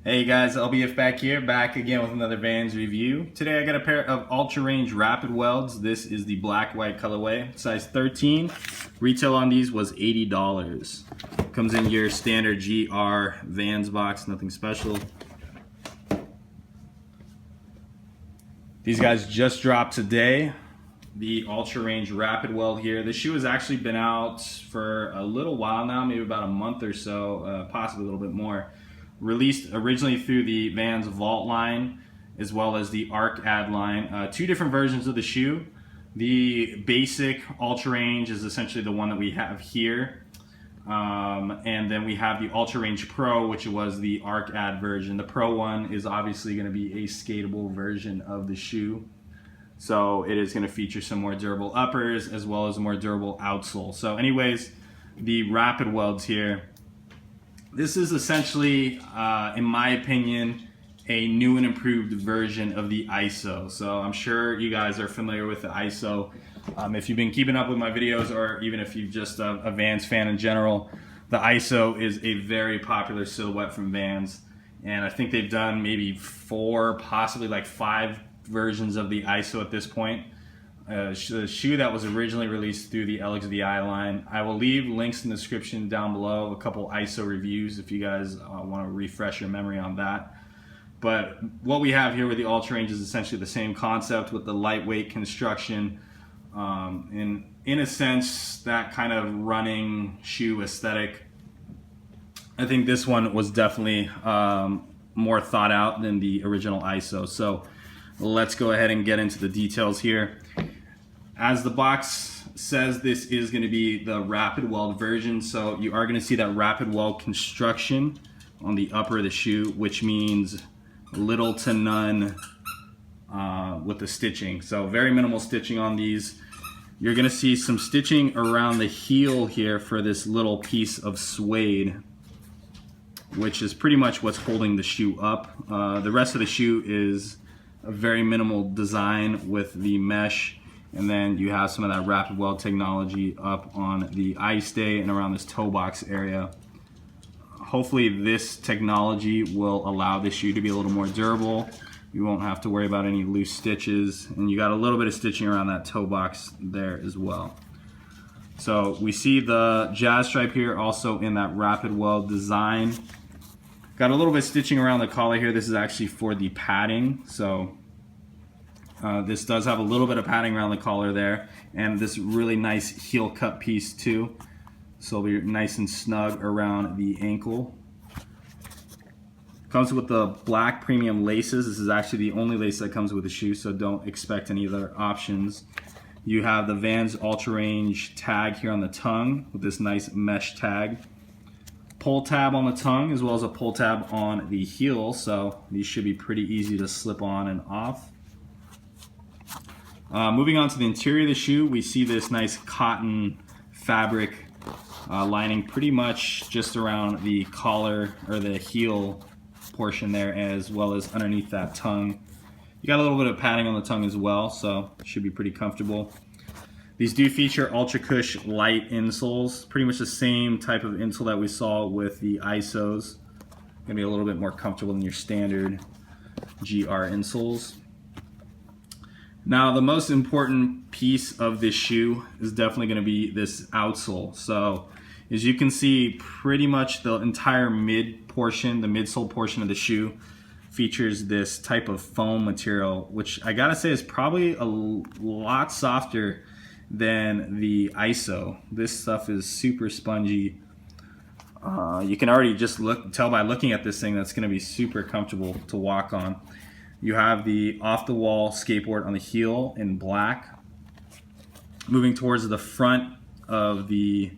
Hey guys, LBF back here, back again with another Vans review. Today I got a pair of UltraRange Rapidwelds. This is the black-white colorway, size 13. Retail on these was $80. Comes in your standard GR Vans box, nothing special. These guys just dropped today. The UltraRange Rapidweld here. The shoe has actually been out for a little while now, maybe about a month or so, possibly a little bit more. Released originally through the Vans Vault line as well as the Arc Ad line. Two different versions of the shoe. The basic UltraRange is essentially the one that we have here. And then we have the UltraRange Pro, which was the Arc Ad version. The Pro one is obviously going to be a skatable version of the shoe. So it is going to feature some more durable uppers as well as a more durable outsole. So anyways, the Rapidwelds here. This is essentially, in my opinion, a new and improved version of the ISO. So I'm sure you guys are familiar with the ISO. If you've been keeping up with my videos, or even if you're just a Vans fan in general, the ISO is a very popular silhouette from Vans. And I think they've done maybe 4, possibly like 5 versions of the ISO at this point. The shoe that was originally released through the LXVI line. I will leave links in the description down below, a couple ISO reviews if you guys want to refresh your memory on that. But what we have here with the UltraRange is essentially the same concept with the lightweight construction, and in a sense that kind of running shoe aesthetic. I think this one was definitely more thought out than the original ISO. So let's go ahead and get into the details here. As the box says, this is going to be the Rapidweld version, so you are going to see that Rapidweld construction on the upper of the shoe, which means little to none with the stitching. So very minimal stitching on these. You're going to see some stitching around the heel here for this little piece of suede, which is pretty much what's holding the shoe up. The rest of the shoe is a very minimal design with the mesh. And then you have some of that Rapidweld technology up on the eye stay and around this toe box area. Hopefully this technology will allow this shoe to be a little more durable. You won't have to worry about any loose stitches. And you got a little bit of stitching around that toe box there as well. So we see the jazz stripe here also in that Rapidweld design. Got a little bit of stitching around the collar here. This is actually for the padding. So this does have a little bit of padding around the collar there, and this really nice heel cut piece too. So it'll be nice and snug around the ankle. Comes with the black premium laces. This is actually the only lace that comes with the shoe, so don't expect any other options. You have the Vans UltraRange tag here on the tongue with this nice mesh tag. Pull tab on the tongue as well as a pull tab on the heel, so these should be pretty easy to slip on and off. Moving on to the interior of the shoe, we see this nice cotton fabric lining pretty much just around the collar or the heel portion there, as well as underneath that tongue. You got a little bit of padding on the tongue as well, so it should be pretty comfortable. These do feature Ultra Cush light insoles, pretty much the same type of insole that we saw with the ISOs. Gonna be a little bit more comfortable than your standard GR insoles. Now the most important piece of this shoe is definitely going to be this outsole. So as you can see, pretty much the entire mid portion, the midsole portion of the shoe features this type of foam material, which I gotta say is probably a lot softer than the ISO. This stuff is super spongy. You can already just tell by looking at this thing that's going to be super comfortable to walk on. You have the off-the-wall skateboard on the heel in black. Moving towards the front of the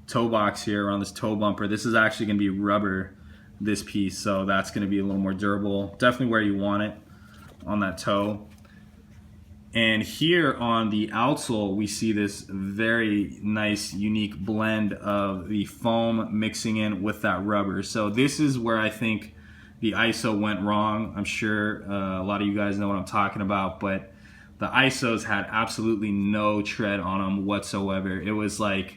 toe box here on this toe bumper, this is actually going to be rubber, this piece, so that's going to be a little more durable. Definitely where you want it on that toe. And here on the outsole, we see this very nice, unique blend of the foam mixing in with that rubber. So this is where I think the ISO went wrong. I'm sure a lot of you guys know what I'm talking about, but the ISOs had absolutely no tread on them whatsoever. It was like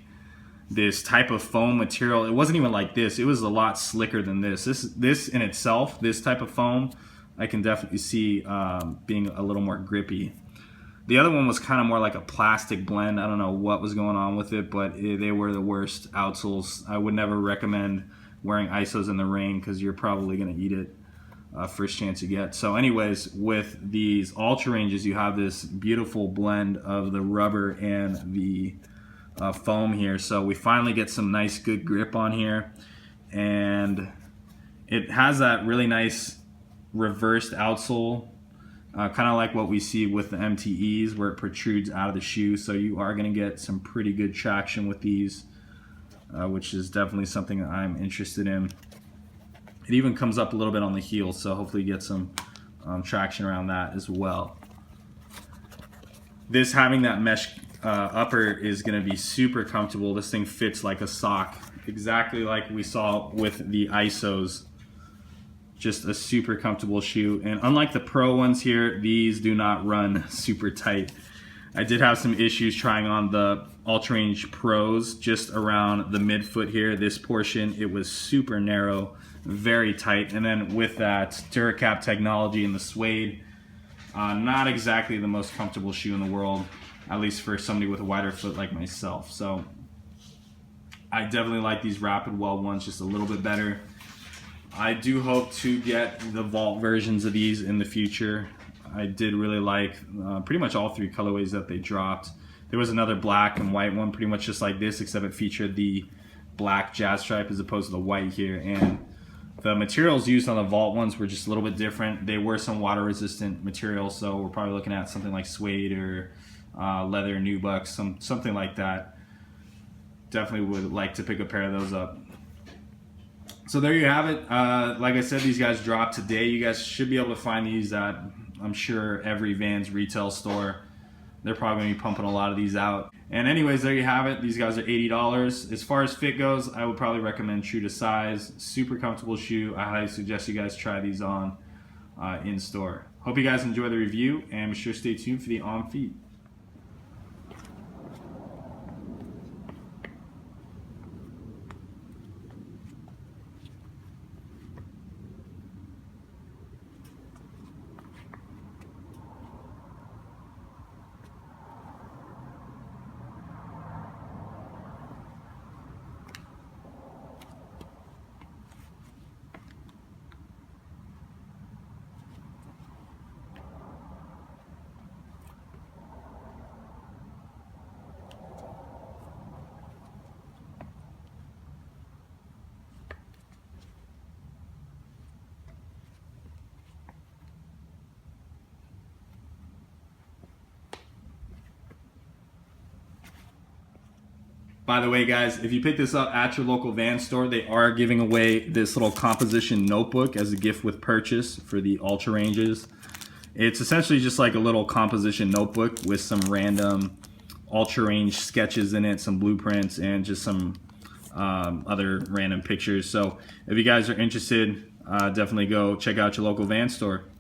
this type of foam material. It wasn't even like this. It was a lot slicker than this. This in itself, this type of foam, I can definitely see being a little more grippy. The other one was kind of more like a plastic blend. I don't know what was going on with it, but they were the worst outsoles. I would never recommend wearing ISOs in the rain because you're probably going to eat it first chance you get. So anyways, with these UltraRanges, you have this beautiful blend of the rubber and the foam here. So we finally get some nice good grip on here, and it has that really nice reversed outsole, kind of like what we see with the MTEs where it protrudes out of the shoe. So you are going to get some pretty good traction with these, which is definitely something that I'm interested in. It even comes up a little bit on the heel, so hopefully you get some traction around that as well. This having that mesh upper is going to be super comfortable. This thing fits like a sock, exactly like we saw with the ISOs. Just a super comfortable shoe, and unlike the Pro ones here, these do not run super tight. I did have some issues trying on the UltraRange Pros just around the midfoot here. This portion, it was super narrow, very tight, and then with that Duracap technology and the suede, not exactly the most comfortable shoe in the world, at least for somebody with a wider foot like myself. So I definitely like these Rapidweld ones just a little bit better. I do hope to get the Vault versions of these in the future. I did really like pretty much all three colorways that they dropped. There was another black and white one, pretty much just like this, except it featured the black jazz stripe as opposed to the white here. And the materials used on the Vault ones were just a little bit different. They were some water resistant materials, so we're probably looking at something like suede or leather nubuck, something like that. Definitely would like to pick a pair of those up. So there you have it. Like I said, these guys dropped today. You guys should be able to find these at, I'm sure, every Vans retail store. They're probably going to be pumping a lot of these out. And anyways, there you have it. These guys are $80. As far as fit goes, I would probably recommend true to size. Super comfortable shoe. I highly suggest you guys try these on in store. Hope you guys enjoy the review, and be sure to stay tuned for the on feet. By the way, guys, if you pick this up at your local Vans store, they are giving away this little composition notebook as a gift with purchase for the UltraRanges. It's essentially just like a little composition notebook with some random UltraRange sketches in it, some blueprints, and just some other random pictures. So if you guys are interested, definitely go check out your local Vans store.